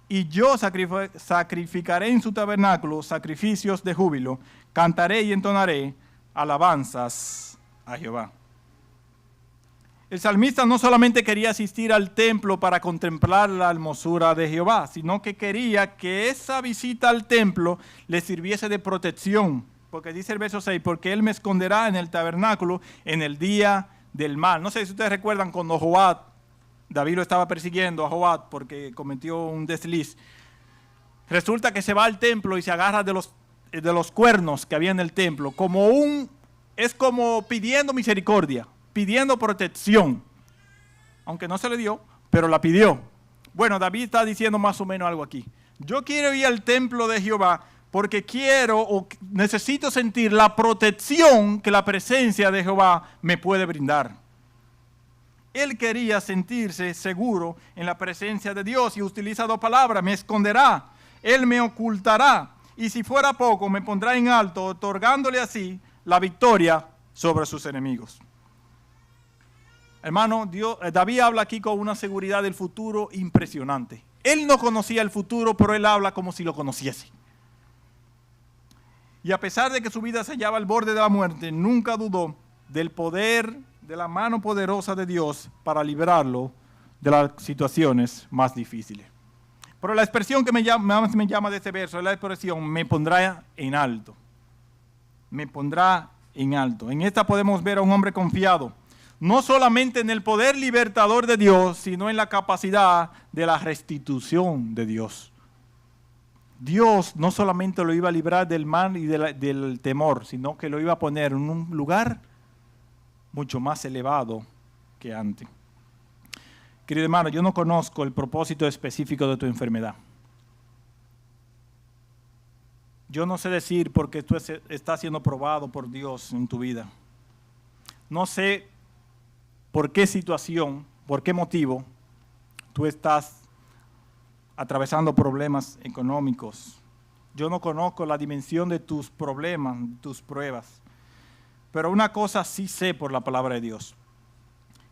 y yo sacrificaré en su tabernáculo sacrificios de júbilo, cantaré y entonaré alabanzas a Jehová. El salmista no solamente quería asistir al templo para contemplar la hermosura de Jehová, sino que quería que esa visita al templo le sirviese de protección. Porque dice el verso 6, porque él me esconderá en el tabernáculo en el día del mal. No sé si ustedes recuerdan cuando David lo estaba persiguiendo a Joab porque cometió un desliz. Resulta que se va al templo y se agarra de los cuernos que había en el templo, es como pidiendo misericordia, pidiendo protección, aunque no se le dio, pero la pidió. Bueno, David está diciendo más o menos algo aquí. Yo quiero ir al templo de Jehová porque necesito sentir la protección que la presencia de Jehová me puede brindar. Él quería sentirse seguro en la presencia de Dios y utiliza dos palabras: me esconderá, él me ocultará, y si fuera poco me pondrá en alto, otorgándole así la victoria sobre sus enemigos. Hermano, David habla aquí con una seguridad del futuro impresionante. Él no conocía el futuro, pero él habla como si lo conociese. Y a pesar de que su vida se hallaba al borde de la muerte, nunca dudó del poder, de la mano poderosa de Dios para librarlo de las situaciones más difíciles. Pero la expresión que más me llama de este verso es la expresión me pondrá en alto. Me pondrá en alto. En esta podemos ver a un hombre confiado, no solamente en el poder libertador de Dios, sino en la capacidad de la restitución de Dios. Dios no solamente lo iba a librar del mal y del temor, sino que lo iba a poner en un lugar mucho más elevado que antes. Querido hermano, yo no conozco el propósito específico de tu enfermedad. Yo no sé decir por qué tú estás siendo probado por Dios en tu vida. No sé por qué situación, por qué motivo tú estás atravesando problemas económicos. Yo no conozco la dimensión de tus problemas, tus pruebas. Pero una cosa sí sé por la palabra de Dios.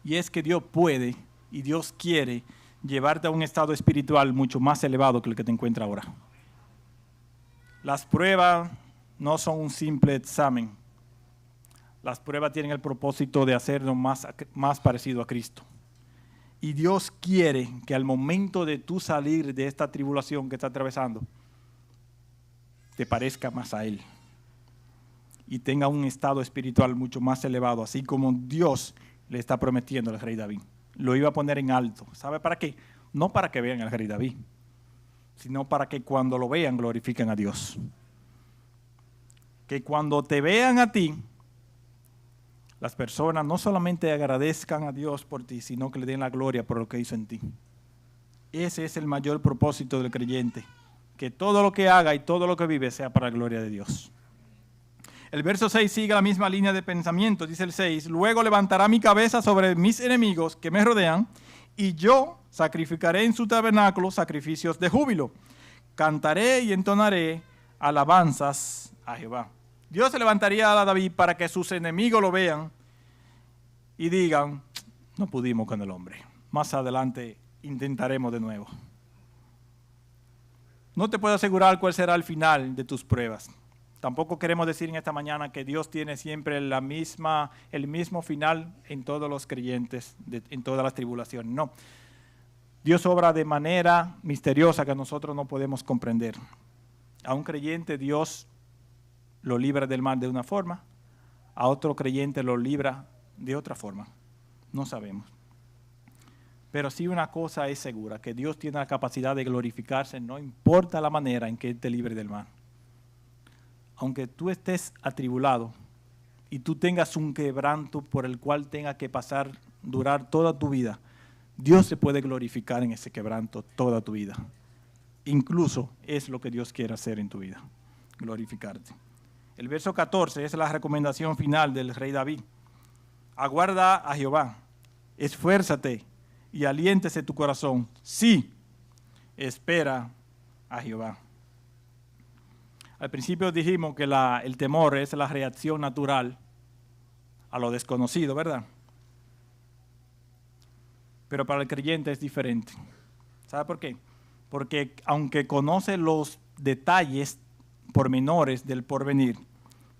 Y es que Dios puede y Dios quiere llevarte a un estado espiritual mucho más elevado que el que te encuentras ahora. Las pruebas no son un simple examen. Las pruebas tienen el propósito de hacernos más parecido a Cristo. Y Dios quiere que al momento de tú salir de esta tribulación que estás atravesando, te parezca más a Él. Y tenga un estado espiritual mucho más elevado, así como Dios le está prometiendo al rey David. Lo iba a poner en alto. ¿Sabe para qué? No para que vean al rey David, sino para que cuando lo vean glorifiquen a Dios. Que cuando te vean a ti, las personas no solamente agradezcan a Dios por ti, sino que le den la gloria por lo que hizo en ti. Ese es el mayor propósito del creyente, que todo lo que haga y todo lo que vive sea para la gloria de Dios. El verso 6 sigue la misma línea de pensamiento, dice el 6, luego levantará mi cabeza sobre mis enemigos que me rodean, y yo sacrificaré en su tabernáculo sacrificios de júbilo. Cantaré y entonaré alabanzas a Jehová. Dios se levantaría a David para que sus enemigos lo vean y digan, no pudimos con el hombre. Más adelante intentaremos de nuevo. No te puedo asegurar cuál será el final de tus pruebas. Tampoco queremos decir en esta mañana que Dios tiene siempre el mismo final en todos los creyentes, en todas las tribulaciones. No. Dios obra de manera misteriosa que nosotros no podemos comprender. A un creyente Dios lo libra del mal de una forma, a otro creyente lo libra de otra forma. No sabemos. Pero sí una cosa es segura, que Dios tiene la capacidad de glorificarse, no importa la manera en que Él te libre del mal. Aunque tú estés atribulado y tú tengas un quebranto por el cual tenga que durar toda tu vida, Dios se puede glorificar en ese quebranto toda tu vida. Incluso es lo que Dios quiere hacer en tu vida, glorificarte. El verso 14 es la recomendación final del rey David. Aguarda a Jehová, esfuérzate y aliéntese tu corazón. Sí, espera a Jehová. Al principio dijimos que el temor es la reacción natural a lo desconocido, ¿verdad? Pero para el creyente es diferente. ¿Sabe por qué? Porque aunque conoce los detalles pormenores del porvenir,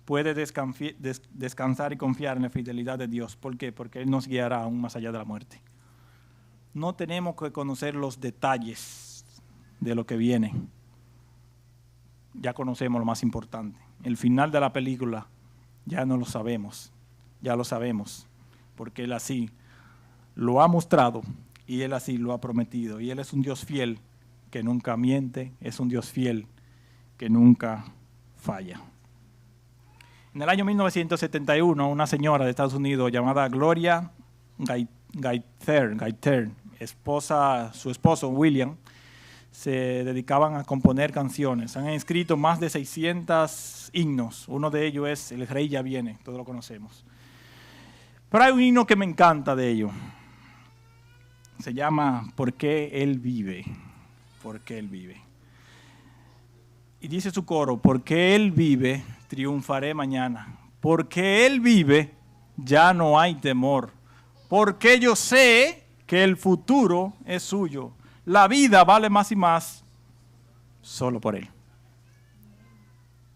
puede descansar y confiar en la fidelidad de Dios. ¿Por qué? Porque Él nos guiará aún más allá de la muerte. No tenemos que conocer los detalles de lo que viene. Ya conocemos lo más importante. El final de la película ya no lo sabemos. Ya lo sabemos. Porque Él así lo ha mostrado y Él así lo ha prometido. Y Él es un Dios fiel que nunca miente. Es un Dios fiel que nunca falla. En el año 1971, una señora de Estados Unidos llamada Gloria Gaither, su esposo William, se dedicaban a componer canciones. Han escrito más de 600 himnos. Uno de ellos es El Rey ya viene, todos lo conocemos. Pero hay un himno que me encanta de ellos. Se llama ¿Por qué Él vive? ¿Por qué Él vive? Y dice su coro, porque Él vive, triunfaré mañana. Porque Él vive, ya no hay temor. Porque yo sé que el futuro es suyo. La vida vale más y más solo por Él.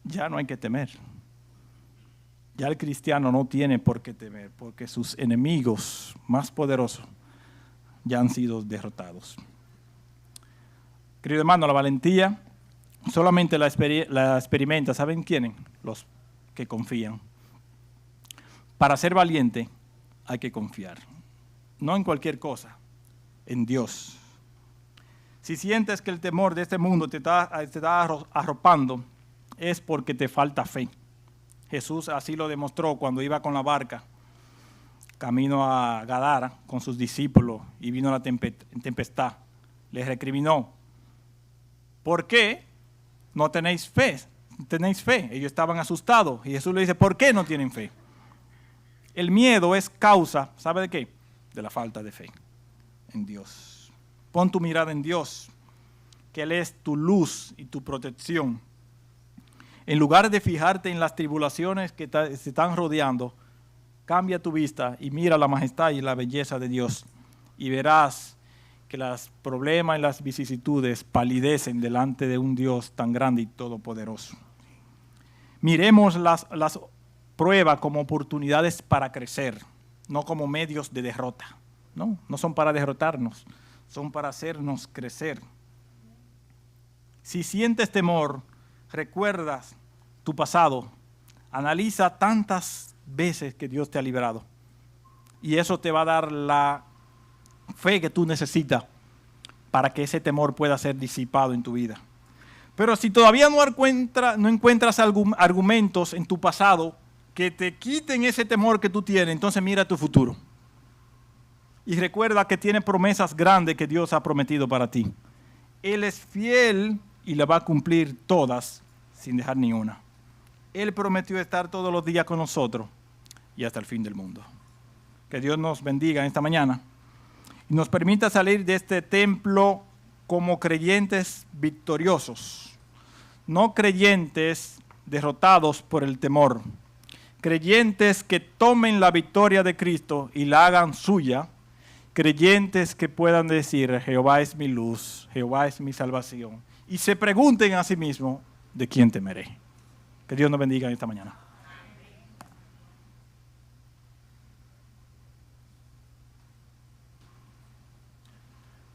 Ya no hay que temer. Ya el cristiano no tiene por qué temer, porque sus enemigos más poderosos ya han sido derrotados. Querido hermano, la valentía solamente la experimenta, ¿saben quiénes? Los que confían. Para ser valiente hay que confiar. No en cualquier cosa, en Dios. Si sientes que el temor de este mundo te está arropando, es porque te falta fe. Jesús así lo demostró cuando iba con la barca camino a Gadara con sus discípulos y vino la tempestad. Les recriminó. ¿Por qué no tenéis fe? Tenéis fe. Ellos estaban asustados y Jesús le dice, ¿por qué no tienen fe? El miedo es causa, ¿sabe de qué? De la falta de fe en Dios. Pon tu mirada en Dios, que Él es tu luz y tu protección. En lugar de fijarte en las tribulaciones que te están rodeando, cambia tu vista y mira la majestad y la belleza de Dios y verás que los problemas y las vicisitudes palidecen delante de un Dios tan grande y todopoderoso. Miremos las pruebas como oportunidades para crecer, no como medios de derrota. No son para derrotarnos, son para hacernos crecer. Si sientes temor, recuerdas tu pasado, analiza tantas veces que Dios te ha librado y eso te va a dar la fe que tú necesitas para que ese temor pueda ser disipado en tu vida. Pero si todavía no encuentras argumentos en tu pasado que te quiten ese temor que tú tienes, entonces mira tu futuro. Y recuerda que tiene promesas grandes que Dios ha prometido para ti. Él es fiel y le va a cumplir todas sin dejar ni una. Él prometió estar todos los días con nosotros y hasta el fin del mundo. Que Dios nos bendiga en esta mañana y nos permita salir de este templo como creyentes victoriosos, no creyentes derrotados por el temor, creyentes que tomen la victoria de Cristo y la hagan suya, creyentes que puedan decir, Jehová es mi luz, Jehová es mi salvación, y se pregunten a sí mismos, ¿de quién temeré? Que Dios nos bendiga en esta mañana.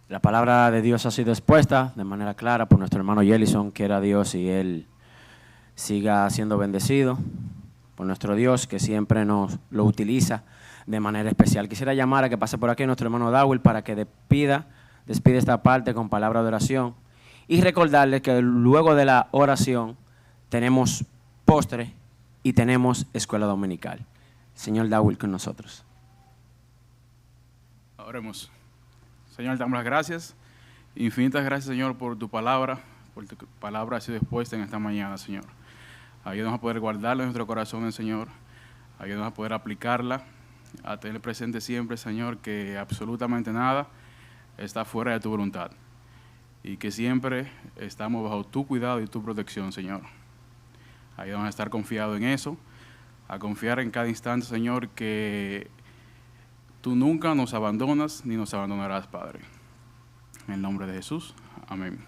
La palabra de Dios ha sido expuesta de manera clara por nuestro hermano Yelison, quiera Dios y él siga siendo bendecido por nuestro Dios que siempre nos lo utiliza de manera especial. Quisiera llamar a que pase por aquí nuestro hermano Dawil para que despide esta parte con palabra de oración y recordarles que luego de la oración tenemos postre y tenemos escuela dominical. Señor Dawil con nosotros. Oremos. Señor, te damos las gracias, infinitas gracias, Señor, por tu palabra ha sido expuesta en esta mañana, Señor. Ayúdanos a poder guardarla en nuestro corazón, Señor. Ayúdanos a poder aplicarla, a tener presente siempre, Señor, que absolutamente nada está fuera de tu voluntad. y que siempre estamos bajo tu cuidado y tu protección, Señor. Ayúdanos a estar confiados en eso, a confiar en cada instante, Señor, que tú nunca nos abandonas ni nos abandonarás, Padre. En el nombre de Jesús, amén.